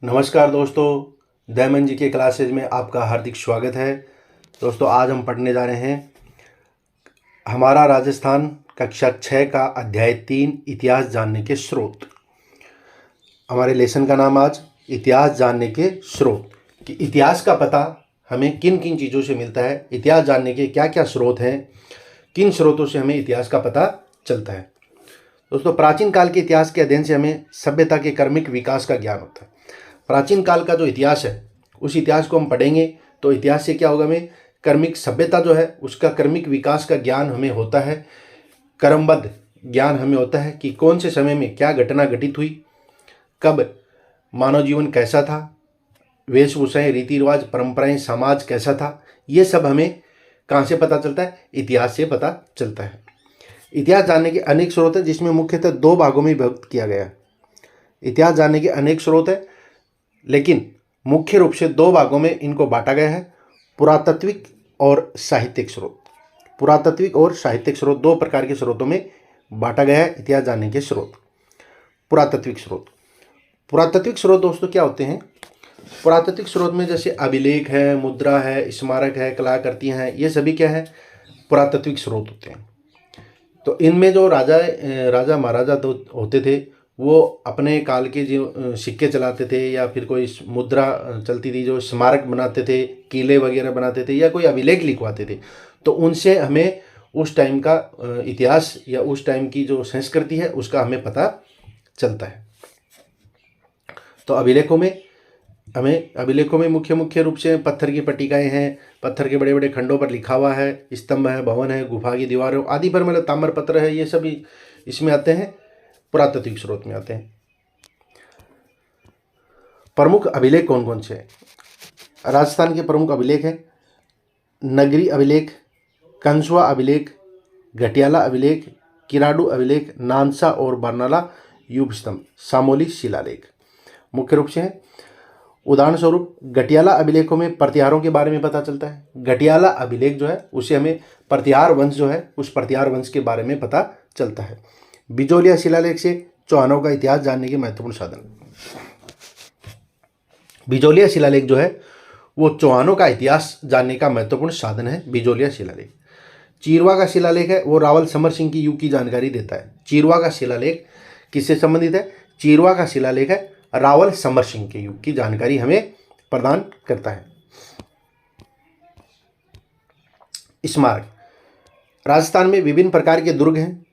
नमस्कार दोस्तों, दयामन जी के क्लासेज में आपका हार्दिक स्वागत है। दोस्तों, आज हम पढ़ने जा रहे हैं हमारा राजस्थान कक्षा 6 का अध्याय 3 इतिहास जानने के स्रोत। हमारे लेसन का नाम आज इतिहास जानने के स्रोत कि इतिहास का पता हमें किन किन चीज़ों से मिलता है, इतिहास जानने के क्या क्या स्रोत हैं, किन स्रोतों से हमें इतिहास का पता चलता है। दोस्तों, प्राचीन काल के इतिहास के अध्ययन से हमें सभ्यता के क्रमिक विकास का ज्ञान होता है। प्राचीन काल का जो इतिहास है उस इतिहास को हम पढ़ेंगे तो इतिहास से क्या होगा, हमें क्रमिक सभ्यता जो है उसका क्रमिक विकास का ज्ञान हमें होता है, क्रमबद्ध ज्ञान हमें होता है कि कौन से समय में क्या घटना घटित हुई, कब मानव जीवन कैसा था, वेशभूषाएं, रीति रिवाज, परंपराएं, समाज कैसा था। ये सब हमें कहाँ से पता चलता है? इतिहास से पता चलता है। इतिहास जानने के अनेक स्रोत हैं जिसमें मुख्यतः 2 भागों में विभक्त किया गया है। इतिहास जानने के अनेक स्रोत हैं लेकिन मुख्य रूप से 2 भागों में इनको बांटा गया है, पुरातात्विक और साहित्यिक स्रोत। पुरातात्विक और साहित्यिक स्रोत 2 प्रकार के स्रोतों में बांटा गया है इतिहास जानने के स्रोत। पुरातात्विक स्रोत, पुरातात्विक स्रोत दोस्तों क्या होते हैं? पुरातात्विक स्रोत में जैसे अभिलेख है, मुद्रा है, स्मारक है, कलाकृतियाँ हैं, ये सभी क्या है? पुरातात्विक स्रोत होते हैं। तो इनमें जो राजा महाराजा तो होते थे वो अपने काल के जो सिक्के चलाते थे या फिर कोई मुद्रा चलती थी, जो स्मारक बनाते थे, किले वगैरह बनाते थे या कोई अभिलेख लिखवाते थे, तो उनसे हमें उस टाइम का इतिहास या उस टाइम की जो संस्कृति है उसका हमें पता चलता है। तो अभिलेखों में मुख्य रूप से पत्थर की पट्टिकाएँ हैं, पत्थर के बड़े बड़े खंडों पर लिखा हुआ है, स्तंभ है, भवन है, गुफा की दीवारों आदि पर मतलब ताम्रपत्र है, ये सभी इसमें आते हैं, पुरातात्विक स्रोत में आते हैं। प्रमुख अभिलेख कौन कौन से हैं? राजस्थान के प्रमुख अभिलेख हैं नगरी अभिलेख, कंसुआ अभिलेख, घटियाला अभिलेख, किराडू अभिलेख, नानसा और बरनाला युग स्तंभ, सामोली शिलालेख मुख्य रूप से हैं। उदाहरण स्वरूप घटियाला अभिलेखों में प्रतिहारों के बारे में पता चलता है। घटियाला अभिलेख जो है उसे हमें प्रतिहार वंश जो है उस प्रतिहार वंश के बारे में पता चलता है। बिजोलिया शिलालेख से चौहानों का इतिहास जानने के महत्वपूर्ण साधन। बिजोलिया शिलालेख जो है वो चौहानों का इतिहास जानने का महत्वपूर्ण साधन है। बिजोलिया शिलालेख। चीरवा का शिलालेख है वो रावल समर सिंह की युग की जानकारी देता है। चीरवा का शिलालेख किससे संबंधित है? चीरवा का शिलालेख है रावल समर सिंह के युग की जानकारी हमें प्रदान करता है। स्मारक, राजस्थान में विभिन्न प्रकार के दुर्ग हैं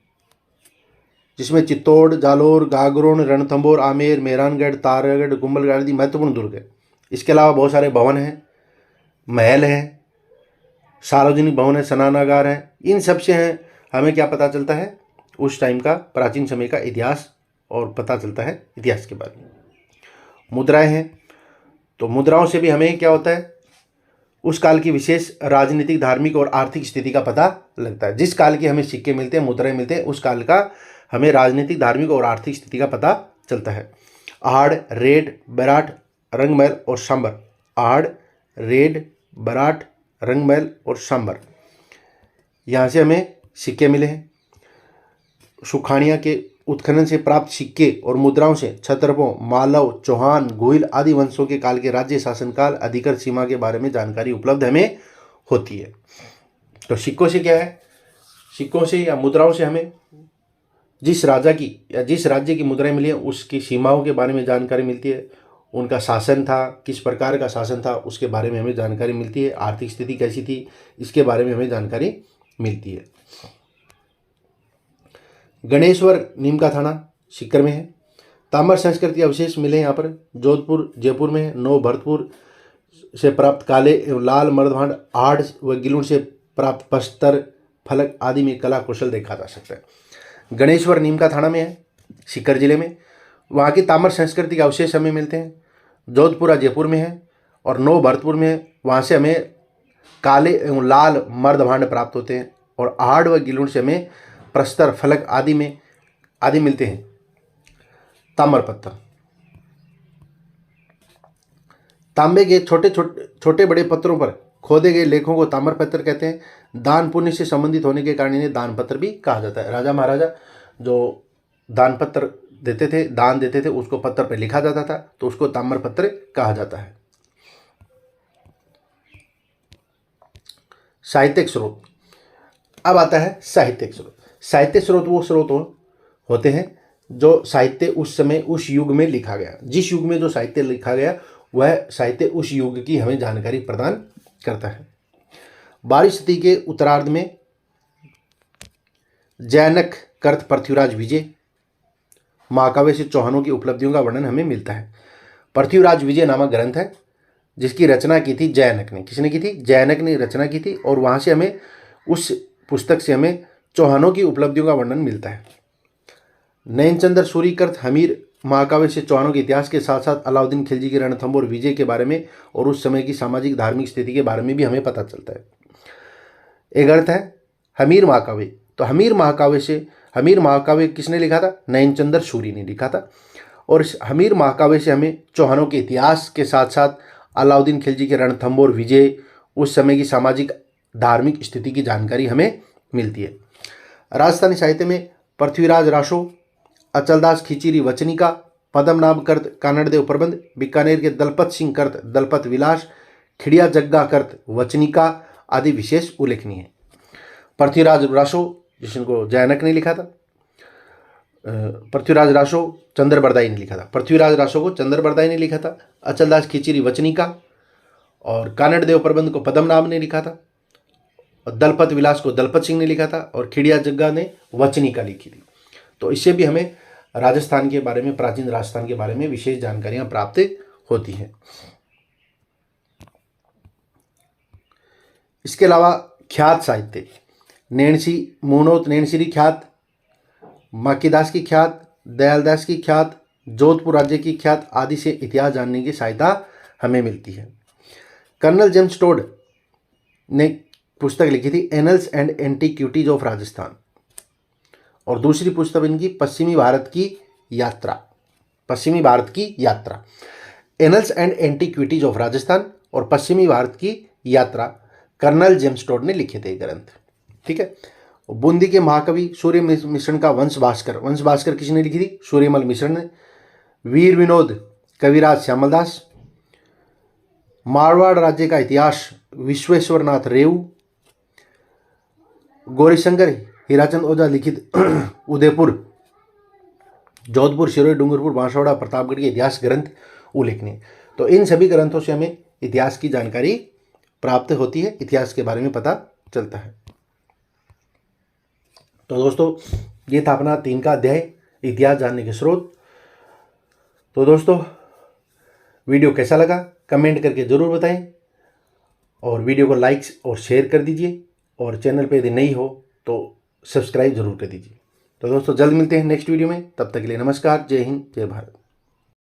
जिसमें चित्तौड़, जालोर, गागरोन, रणथंभौर, आमेर, मेहरानगढ़, तारागढ़, कुंभलगढ़ आदि महत्वपूर्ण दुर्ग है। इसके अलावा बहुत सारे भवन हैं, महल हैं, सार्वजनिक भवन है, स्नानागार हैं। इन सब से हैं हमें क्या पता चलता है? उस टाइम का प्राचीन समय का इतिहास और पता चलता है इतिहास के बारे में। मुद्राएं हैं तो मुद्राओं से भी हमें क्या होता है? उस काल की विशेष राजनीतिक, धार्मिक और आर्थिक स्थिति का पता लगता है। जिस काल के हमें सिक्के मिलते हैं, मुद्राएं मिलते हैं, उस काल का हमें राजनीतिक, धार्मिक और आर्थिक स्थिति का पता चलता है। आहड़, रेड, बराट, रंगमहल और सांबर। आहड़, रेड, बराट, रंगमहल और सांबर, यहाँ से हमें सिक्के मिले हैं। सुखाड़िया के उत्खनन से प्राप्त सिक्के और मुद्राओं से क्षत्रपों, मालव, चौहान, गोहिल आदि वंशों के काल के राज्य शासनकाल, अधिकार सीमा के बारे में जानकारी उपलब्ध हमें होती है। तो सिक्कों से क्या है? सिक्कों से या मुद्राओं से हमें जिस राजा की या जिस राज्य की मुद्राएं मिली है उसकी सीमाओं के बारे में जानकारी मिलती है। उनका शासन था, किस प्रकार का शासन था, उसके बारे में हमें जानकारी मिलती है। आर्थिक स्थिति कैसी थी, इसके बारे में हमें जानकारी मिलती है। गणेश्वर नीम का थाना सीकर में है। ताम्र संस्कृति अवशेष मिले यहाँ पर। जोधपुर, जयपुर में है। नौ भरतपुर से प्राप्त काले एवं लाल मर्दभांड, आड़ व गिलुण से प्राप्त प्रस्तर, फलक आदि में कला कौशल देखा जा सकता है। गणेश्वर नीम का थाना में है, सीकर जिले में। वहाँ की ताम्र संस्कृति के अवशेष हमें मिलते हैं। जोधपुरा जयपुर में है और नौ भरतपुर में है। वहाँ से हमें काले एवं लाल मर्दभांड प्राप्त होते हैं और आहड़ व गिलुण से हमें प्रस्तर, फलक आदि मिलते हैं। ताम्र पत्थर, तांबे के छोटे बड़े पत्थरों पर खोदे गए लेखों को ताम्र पत्थर कहते हैं। दान पुण्य से संबंधित होने के कारण इन्हें दान पत्र भी कहा जाता है। राजा महाराजा जो दान पत्र देते थे, दान देते थे, उसको पत्थर पर लिखा जाता था, तो उसको ताम्रपत्र कहा जाता है। साहित्यिक स्रोत। अब आता है साहित्यिक स्रोत। साहित्यिक स्रोत वो स्रोत होते हैं जो साहित्य उस समय उस युग में लिखा गया, जिस युग में जो साहित्य लिखा गया वह साहित्य उस युग की हमें जानकारी प्रदान करता है। 12वीं शताब्दी के उत्तरार्ध में जैनक कर्त पृथ्वीराज विजय महाकाव्य से चौहानों की उपलब्धियों का वर्णन हमें मिलता है। पृथ्वीराज विजय नामक ग्रंथ है जिसकी रचना की थी जैनक ने। किसने की थी? जैनक ने रचना की थी, और वहाँ से हमें उस पुस्तक से हमें चौहानों की उपलब्धियों का वर्णन मिलता है। नयनचंद्र सूरीकृत हमीर महाकाव्य से चौहानों के इतिहास के साथ साथ अलाउद्दीन खिलजी के रणथंभौर विजय के बारे में और उस समय की सामाजिक धार्मिक स्थिति के बारे में भी हमें पता चलता है। एक अर्थ है हमीर महाकाव्य। तो हमीर महाकाव्य किसने लिखा था? नयनचंद्र सूरी ने लिखा था। और इस हमीर महाकाव्य से हमें चौहानों के इतिहास के साथ साथ अलाउद्दीन खिलजी के रणथंभौर विजय, उस समय की सामाजिक धार्मिक स्थिति की जानकारी हमें मिलती है। राजस्थानी साहित्य में पृथ्वीराज रासो, अचलदास खिचीरी वचनिका, पद्मनाभ कर्त कानड़देव प्रबंध, बीकानेर के दलपत सिंह कर्त दलपत विलास, खिड़िया जग्गा कर्त वचनिका आदि विशेष उल्लेखनीय है। पृथ्वीराज रासो जिसको जैनक ने लिखा था, पृथ्वीराज रासो चंद्रबरदाई ने लिखा था। पृथ्वीराज रासो को चंद्रबरदाई ने लिखा था, अचलदास खिचीरी वचनिका और कानड़देव प्रबंध को पद्मनाभ ने लिखा था, और दलपत विलास को दलपत सिंह ने लिखा था, और खिड़िया जग्गा ने वचनिका लिखी थी। तो इससे भी हमें राजस्थान के बारे में, प्राचीन राजस्थान के बारे में विशेष जानकारियां प्राप्त होती हैं। इसके अलावा ख्यात साहित्य, मूनोत नैणसीरी ख्यात, माकीदास की ख्यात, दयालदास की ख्यात, जोधपुर राज्य की ख्यात आदि से इतिहास जानने की सहायता हमें मिलती है। कर्नल जेम्स टोड ने पुस्तक लिखी थी annuls and antiquities of Rajasthan, और दूसरी पुस्तक इनकी पश्चिमी भारत की यात्रा। Annuls and antiquities of Rajasthan और पश्चिमी भारत की यात्रा कर्नल जेम्स टोड ने लिखे थे ग्रंथ। ठीक है। बूंदी के महाकवि सूर्य मिश्रण का वंश भास्कर किसने लिखी थी? सूर्यमल मिश्रण ने। वीर विनोद कविराज श्यामलदास। मारवाड़ राज्य का इतिहास विश्वेश्वरनाथ रेऊ। गौरीशंकर हीराचंद ओझा लिखित उदयपुर, जोधपुर, सिरोही, डूंगरपुर, बांसवाड़ा, प्रतापगढ़ के इतिहास ग्रंथ उल्लेखनीय। तो इन सभी ग्रंथों से हमें इतिहास की जानकारी प्राप्त होती है, इतिहास के बारे में पता चलता है। तो दोस्तों ये था अपना 3 का अध्याय, इतिहास जानने के स्रोत। तो दोस्तों वीडियो कैसा लगा कमेंट करके ज़रूर बताएं, और वीडियो को लाइक और शेयर कर दीजिए, और चैनल पे यदि नई हो तो सब्सक्राइब जरूर कर दीजिए। तो दोस्तों जल्द मिलते हैं नेक्स्ट वीडियो में, तब तक के लिए नमस्कार, जय हिंद, जय भारत।